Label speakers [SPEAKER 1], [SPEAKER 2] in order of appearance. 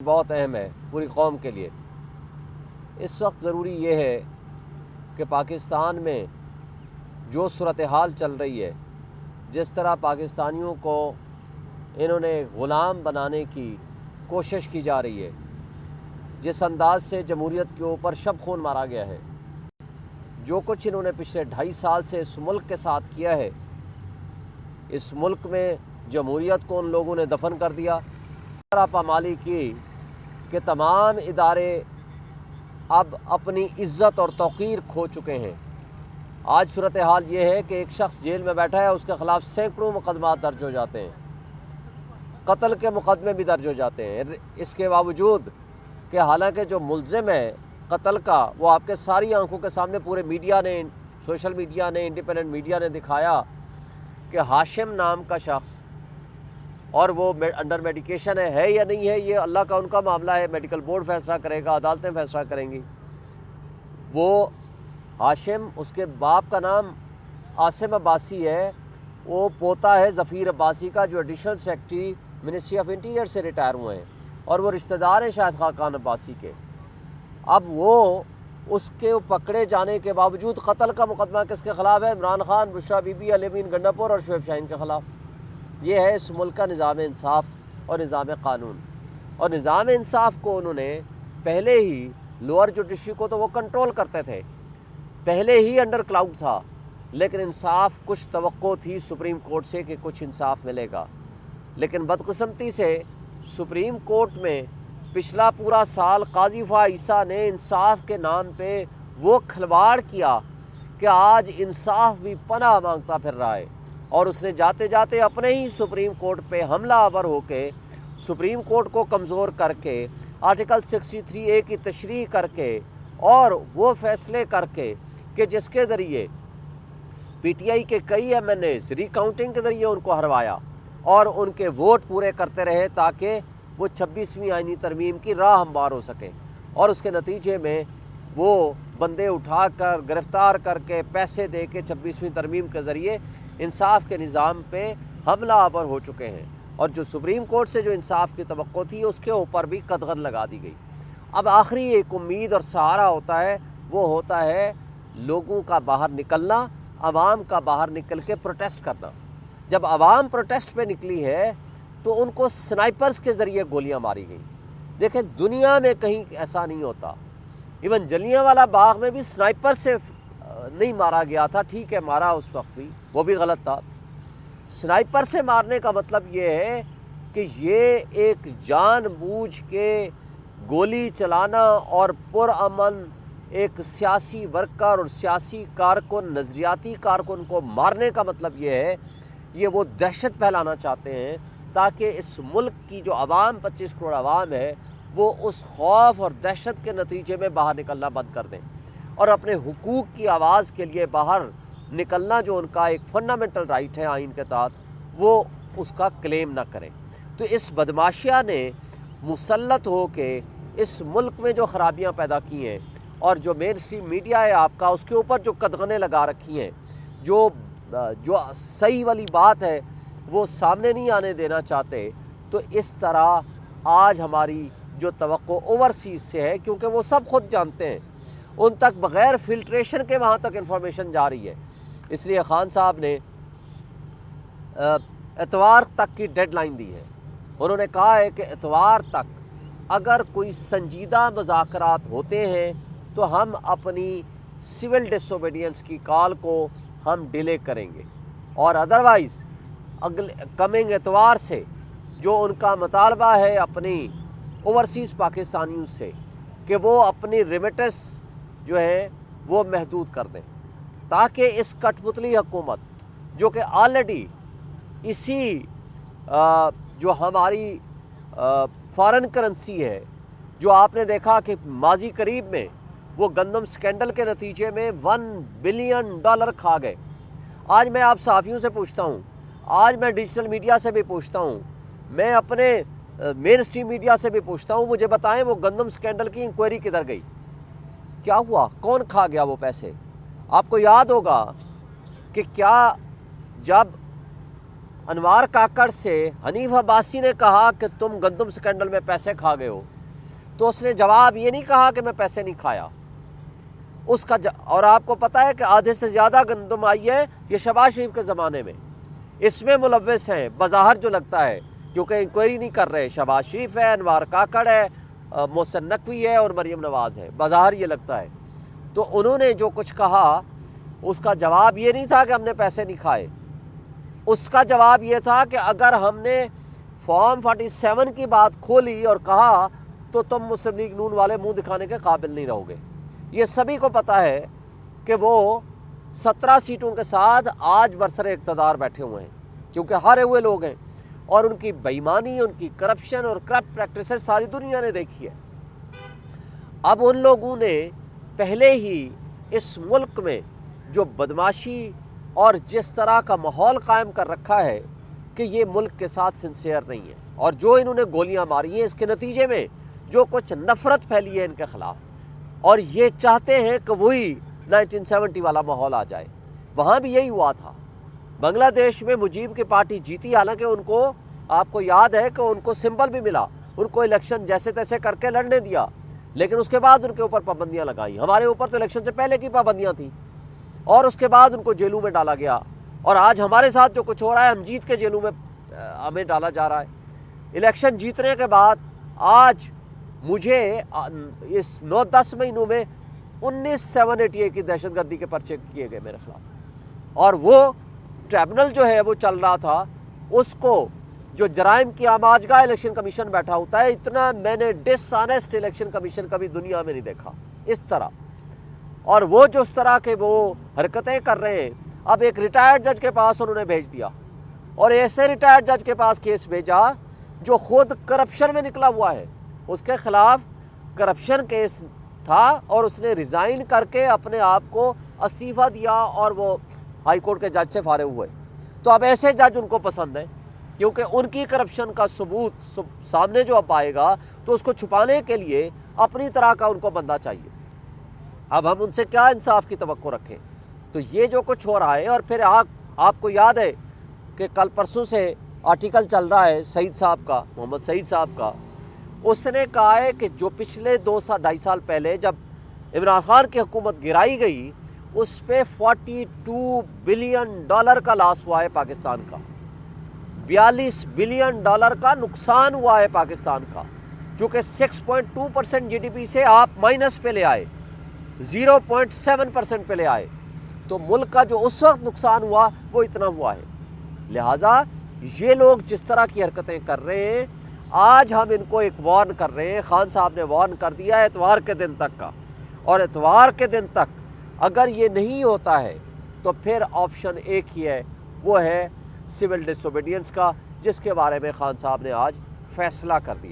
[SPEAKER 1] بہت اہم ہے پوری قوم کے لیے۔ اس وقت ضروری یہ ہے کہ پاکستان میں جو صورتحال چل رہی ہے، جس طرح پاکستانیوں کو انہوں نے غلام بنانے کی کوشش کی جا رہی ہے، جس انداز سے جمہوریت کے اوپر شب خون مارا گیا ہے، جو کچھ انہوں نے پچھلے 2.5 سال سے اس ملک کے ساتھ کیا ہے، اس ملک میں جمہوریت کو ان لوگوں نے دفن کر دیا، طرح پامالی کی کہ تمام ادارے اب اپنی عزت اور توقیر کھو چکے ہیں۔ آج صورتحال یہ ہے کہ ایک شخص جیل میں بیٹھا ہے، اس کے خلاف سینکڑوں مقدمات درج ہو جاتے ہیں، قتل کے مقدمے بھی درج ہو جاتے ہیں۔ اس کے باوجود کہ حالانکہ جو ملزم ہے قتل کا، وہ آپ کے ساری آنکھوں کے سامنے پورے میڈیا نے، سوشل میڈیا نے، انڈیپینڈنٹ میڈیا نے دکھایا کہ ہاشم نام کا شخص، اور وہ انڈر میڈیکیشن ہے یا نہیں ہے، یہ اللہ کا ان کا معاملہ ہے، میڈیکل بورڈ فیصلہ کرے گا، عدالتیں فیصلہ کریں گی۔ وہ ہاشم، اس کے باپ کا نام عاصم عباسی ہے، وہ پوتا ہے ظفیر عباسی کا، جو additional secretary ministry of interior سے ریٹائر ہوئے ہیں، اور وہ رشتہ دار ہیں شاہد خاقان عباسی کے۔ اب وہ اس کے پکڑے جانے کے باوجود قتل کا مقدمہ کس کے خلاف ہے؟ عمران خان، بشریٰ بی بی، علی امین گنڈاپور اور شعیب شاہین کے خلاف۔ یہ ہے اس ملک کا نظام انصاف اور نظام قانون۔ اور نظام انصاف کو انہوں نے پہلے ہی، لوور جوڈیشری کو تو وہ کنٹرول کرتے تھے، پہلے ہی انڈر کلاؤڈ تھا، لیکن انصاف کچھ توقع تھی سپریم کورٹ سے کہ کچھ انصاف ملے گا، لیکن بدقسمتی سے سپریم کورٹ میں پچھلا پورا سال قاضی فا عیسیٰ نے انصاف کے نام پہ وہ کھلواڑ کیا کہ آج انصاف بھی پناہ مانگتا پھر رہا ہے، اور اس نے جاتے جاتے اپنے ہی سپریم کورٹ پہ حملہ آور ہو کے، سپریم کورٹ کو کمزور کر کے، آرٹیکل 63A کی تشریح کر کے، اور وہ فیصلے کر کے کہ جس کے ذریعے پی ٹی آئی کے کئی ایم این ایز ری کاؤنٹنگ کے ذریعے ان کو ہروایا اور ان کے ووٹ پورے کرتے رہے تاکہ وہ 26ویں آئینی ترمیم کی راہ ہموار ہو سکے، اور اس کے نتیجے میں وہ بندے اٹھا کر گرفتار کر کے پیسے دے کے 26ویں ترمیم کے ذریعے انصاف کے نظام پہ حملہ آور ہو چکے ہیں، اور جو سپریم کورٹ سے جو انصاف کی توقع تھی اس کے اوپر بھی قدغن لگا دی گئی۔ اب آخری ایک امید اور سہارا ہوتا ہے، وہ ہوتا ہے لوگوں کا باہر نکلنا، عوام کا باہر نکل کے پروٹیسٹ کرنا۔ جب عوام پروٹیسٹ پہ نکلی ہے تو ان کو سنائپرز کے ذریعے گولیاں ماری گئیں۔ دیکھیں دنیا میں کہیں ایسا نہیں ہوتا، ایون جلیانوالہ باغ میں بھی سنائپر سے نہیں مارا گیا تھا، ٹھیک ہے مارا اس وقت بھی، وہ بھی غلط تھا۔ سنائپر سے مارنے کا مطلب یہ ہے کہ یہ ایک جان بوجھ کے گولی چلانا اور پرامن ایک سیاسی ورکر اور سیاسی کارکن، نظریاتی کارکن کو مارنے کا مطلب یہ ہے، یہ وہ دہشت پھیلانا چاہتے ہیں تاکہ اس ملک کی جو عوام 25 کروڑ عوام ہے وہ اس خوف اور دہشت کے نتیجے میں باہر نکلنا بند کر دیں، اور اپنے حقوق کی آواز کے لیے باہر نکلنا جو ان کا ایک فنڈامنٹل رائٹ ہے آئین کے تحت، وہ اس کا کلیم نہ کریں۔ تو اس بدماشیہ نے مسلط ہو کے اس ملک میں جو خرابیاں پیدا کی ہیں، اور جو مین اسٹریم میڈیا ہے آپ کا، اس کے اوپر جو قدغنیں لگا رکھی ہیں، جو صحیح والی بات ہے وہ سامنے نہیں آنے دینا چاہتے، تو اس طرح آج ہماری جو توقع اوورسیز سے ہے، کیونکہ وہ سب خود جانتے ہیں، ان تک بغیر فلٹریشن کے وہاں تک انفارمیشن جا رہی ہے۔ اس لیے خان صاحب نے اتوار تک کی ڈیڈ لائن دی ہے۔ انہوں نے کہا ہے کہ اتوار تک اگر کوئی سنجیدہ مذاکرات ہوتے ہیں تو ہم اپنی سول ڈس اوبیڈینس کی کال کو ہم ڈیلے کریں گے، اور ادروائز کمنگ اتوار سے جو ان کا مطالبہ ہے اپنی اوورسیز پاکستانیوں سے کہ وہ اپنی ریمیٹنس جو ہے وہ محدود کر دیں، تاکہ اس کٹ پتلی حکومت جو کہ آلریڈی اسی جو ہماری فارن کرنسی ہے، جو آپ نے دیکھا کہ ماضی قریب میں وہ گندم سکینڈل کے نتیجے میں $1 بلین کھا گئے۔ آج میں آپ صحافیوں سے پوچھتا ہوں، آج میں ڈیجیٹل میڈیا سے بھی پوچھتا ہوں، میں اپنے مین اسٹریم میڈیا سے بھی پوچھتا ہوں، مجھے بتائیں وہ گندم سکینڈل کی انکوائری کدھر گئی؟ کیا ہوا؟ کون کھا گیا وہ پیسے؟ آپ کو یاد ہوگا کہ کیا جب انوار کاکڑ سے حنیف عباسی نے کہا کہ تم گندم سکینڈل میں پیسے کھا گئے ہو، تو اس نے جواب یہ نہیں کہا کہ میں پیسے نہیں کھایا اس کا اور آپ کو پتہ ہے کہ آدھے سے زیادہ گندم آئی ہے یہ شہباز شریف کے زمانے میں، اس میں ملوث ہیں بظاہر جو لگتا ہے، کیونکہ انکوائری نہیں کر رہے، شہباز شریف ہے، انوار کاکڑ ہے، محسن نقوی ہے اور مریم نواز ہے، بظاہر یہ لگتا ہے۔ تو انہوں نے جو کچھ کہا اس کا جواب یہ نہیں تھا کہ ہم نے پیسے نہیں کھائے، اس کا جواب یہ تھا کہ اگر ہم نے فارم 47 کی بات کھولی اور کہا تو تم مسلم لیگ نون والے منہ دکھانے کے قابل نہیں رہو گے۔ یہ سبھی کو پتہ ہے کہ وہ 17 سیٹوں کے ساتھ آج برسر اقتدار بیٹھے ہوئے ہیں، کیونکہ ہارے ہوئے لوگ ہیں، اور ان کی بے ایمانی، ان کی کرپشن اور کرپٹ پریکٹسز ساری دنیا نے دیکھی ہے۔ اب ان لوگوں نے پہلے ہی اس ملک میں جو بدماشی اور جس طرح کا ماحول قائم کر رکھا ہے کہ یہ ملک کے ساتھ سنسیئر نہیں ہے، اور جو انہوں نے گولیاں ماری ہیں اس کے نتیجے میں جو کچھ نفرت پھیلی ہے ان کے خلاف، اور یہ چاہتے ہیں کہ وہی 1970 والا ماحول آ جائے۔ وہاں بھی یہی ہوا تھا، بنگلہ دیش میں مجیب کی پارٹی جیتی، حالانکہ ان کو، آپ کو یاد ہے کہ ان کو سمبل بھی ملا، ان کو الیکشن جیسے تیسے کر کے لڑنے دیا، لیکن اس کے بعد ان کے اوپر پابندیاں لگائیں۔ ہمارے اوپر تو الیکشن سے پہلے کی پابندیاں تھیں، اور اس کے بعد ان کو جیلوں میں ڈالا گیا، اور آج ہمارے ساتھ جو کچھ ہو رہا ہے ہم جیت کے جیلوں میں ہمیں ڈالا جا رہا ہے۔ الیکشن جیتنے کے بعد آج مجھے اس 9-10 مہینوں میں 19,788 کی دہشت گردی کے پرچے کیے گئے میرے خلاف، اور وہ ٹریبونل جو ہے وہ چل رہا تھا، اس کو جو جرائم کی آماجگاہ الیکشن کمیشن بیٹھا ہوتا ہے، اتنا میں نے ڈس آنیسٹ الیکشن کمیشن کبھی دنیا میں نہیں دیکھا اس طرح، اور وہ جو اس طرح کے وہ حرکتیں کر رہے ہیں، اب ایک ریٹائرڈ جج کے پاس انہوں نے بھیج دیا، اور ایسے ریٹائرڈ جج کے پاس کیس بھیجا جو خود کرپشن میں نکلا ہوا ہے، اس کے خلاف کرپشن کیس تھا، اور اس نے ریزائن کر کے اپنے آپ کو استعفیٰ دیا اور وہ ہائی کورٹ کے جج سے فارغ ہوئے۔ تو اب ایسے جج ان کو پسند ہیں، کیونکہ ان کی کرپشن کا ثبوت سامنے جو اب آئے گا تو اس کو چھپانے کے لیے اپنی طرح کا ان کو بندہ چاہیے۔ اب ہم ان سے کیا انصاف کی توقع رکھیں؟ تو یہ جو کچھ ہو رہا ہے، اور پھر آپ کو یاد ہے کہ کل پرسوں سے آرٹیکل چل رہا ہے سعید صاحب کا، محمد سعید صاحب کا، اس نے کہا ہے کہ جو پچھلے 2-2.5 سال پہلے جب عمران خان کی حکومت گرائی گئی، اس پہ $42 بلین کا لاس ہوا ہے پاکستان کا، $42 بلین کا نقصان ہوا ہے پاکستان کا، جو کہ 6.2% جی ڈی پی سے آپ مائنس پہ لے آئے، 0.7% پہ لے آئے، تو ملک کا جو اس وقت نقصان ہوا وہ اتنا ہوا ہے۔ لہٰذا یہ لوگ جس طرح کی حرکتیں کر رہے ہیں، آج ہم ان کو ایک وارن کر رہے ہیں، خان صاحب نے وارن کر دیا ہے اتوار کے دن تک کا، اور اتوار کے دن تک اگر یہ نہیں ہوتا ہے تو پھر آپشن ایک ہی ہے، وہ ہے سول ڈس اوبیڈینس کا، جس کے بارے میں خان صاحب نے آج فیصلہ کر دیا۔